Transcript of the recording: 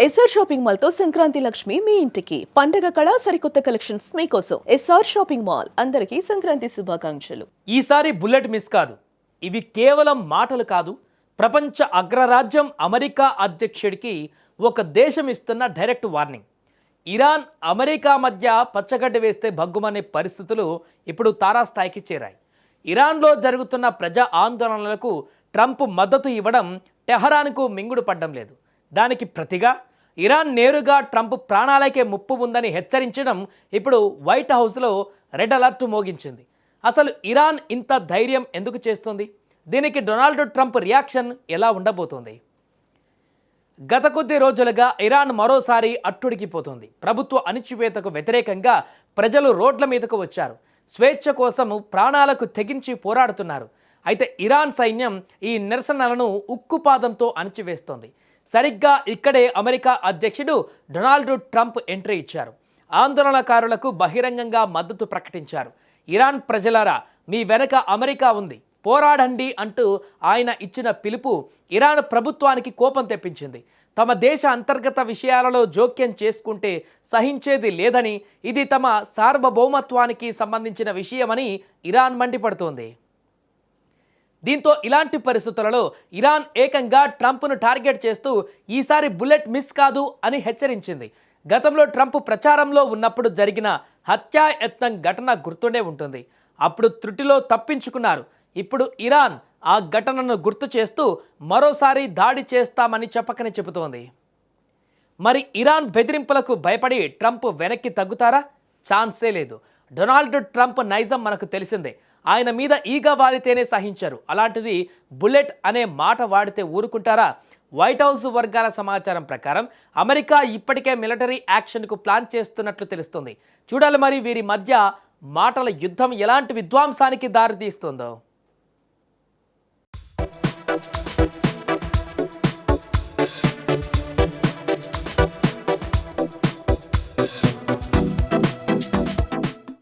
SR shopping mall తో సంక్రాంతి లక్ష్మి మీ ఇంటికి పండగ కళ సరికొత్త కలెక్షన్స్ మీకోసం ఎస్ఆర్ షాపింగ్ మాల్ అందరికీ సంక్రాంతి శుభాకాంక్షలు. ఈసారి బుల్లెట్ మిస్ కాదు. ఇవి కేవలం మాటలు కాదు. ప్రపంచ అగ్రరాజ్యం అమెరికా అధ్యక్షుడికి ఒక దేశం ఇస్తున్న డైరెక్ట్ వార్నింగ్. ఇరాన్ అమెరికా మధ్య పచ్చగడ్డ వేస్తే భగ్గుమనే పరిస్థితులు ఇప్పుడు తారాస్థాయికి చేరాయి. ఇరాన్లో జరుగుతున్న ప్రజా ఆందోళనలకు ట్రంప్ మద్దతు ఇవ్వడం టెహరాన్కు మింగుడు పడ్డం లేదు. దానికి ప్రతిగా ఇరాన్ నేరుగా ట్రంప్ ప్రాణాలకే ముప్పు ఉందని హెచ్చరించడం ఇప్పుడు వైట్ హౌస్లో రెడ్ అలర్ట్ మోగించింది. అసలు ఇరాన్ ఇంత ధైర్యం ఎందుకు చేస్తుంది? దీనికి డొనాల్డ్ ట్రంప్ రియాక్షన్ ఎలా ఉండబోతోంది? గత కొద్ది రోజులుగా ఇరాన్ మరోసారి అట్టుడికిపోతుంది. ప్రభుత్వ అణిచివేతకు వ్యతిరేకంగా ప్రజలు రోడ్ల మీదకు వచ్చారు. స్వేచ్ఛ కోసం ప్రాణాలకు తెగించి పోరాడుతున్నారు. అయితే ఇరాన్ సైన్యం ఈ నిరసనలను ఉక్కుపాదంతో అణిచివేస్తోంది. సరిగ్గా ఇక్కడే అమెరికా అధ్యక్షుడు డొనాల్డ్ ట్రంప్ ఎంట్రీ ఇచ్చారు. ఆందోళనకారులకు బహిరంగంగా మద్దతు ప్రకటించారు. ఇరాన్ ప్రజలారా, మీ వెనక అమెరికా ఉంది, పోరాడండి అంటూ ఆయన ఇచ్చిన పిలుపు ఇరాన్ ప్రభుత్వానికి కోపం తెప్పించింది. తమ దేశ అంతర్గత విషయాలలో జోక్యం చేసుకుంటే సహించేది లేదని, ఇది తమ సార్వభౌమత్వానికి సంబంధించిన విషయమని ఇరాన్ మండిపడుతోంది. దీంతో ఇలాంటి పరిస్థితులలో ఇరాన్ ఏకంగా ట్రంప్ను టార్గెట్ చేస్తూ ఈసారి బుల్లెట్ మిస్ కాదు అని హెచ్చరించింది. గతంలో ట్రంప్ ప్రచారంలో ఉన్నప్పుడు జరిగిన హత్యాయత్నం ఘటన గుర్తుండే ఉంటుంది. అప్పుడు త్రుటిలో తప్పించుకున్నారు. ఇప్పుడు ఇరాన్ ఆ ఘటనను గుర్తు చేస్తూ మరోసారి దాడి చేస్తామని చెప్పకనే చెబుతోంది. మరి ఇరాన్ బెదిరింపులకు భయపడి ట్రంప్ వెనక్కి తగ్గుతారా? ఛాన్సే లేదు. డొనాల్డ్ ట్రంప్ నైజం మనకు తెలిసిందే. ఆయన మీద ఈగ వాలితేనే సహించారు. అలాంటిది బుల్లెట్ అనే మాట వాడితే ఊరుకుంటారా? వైట్ హౌస్ వర్గాల సమాచారం ప్రకారం అమెరికా ఇప్పటికే మిలిటరీ యాక్షన్కు ప్లాన్ చేస్తున్నట్లు తెలుస్తుంది. చూడాలి మరి వీరి మధ్య మాటల యుద్ధం ఎలాంటి విధ్వంసానికి దారితీస్తుందో.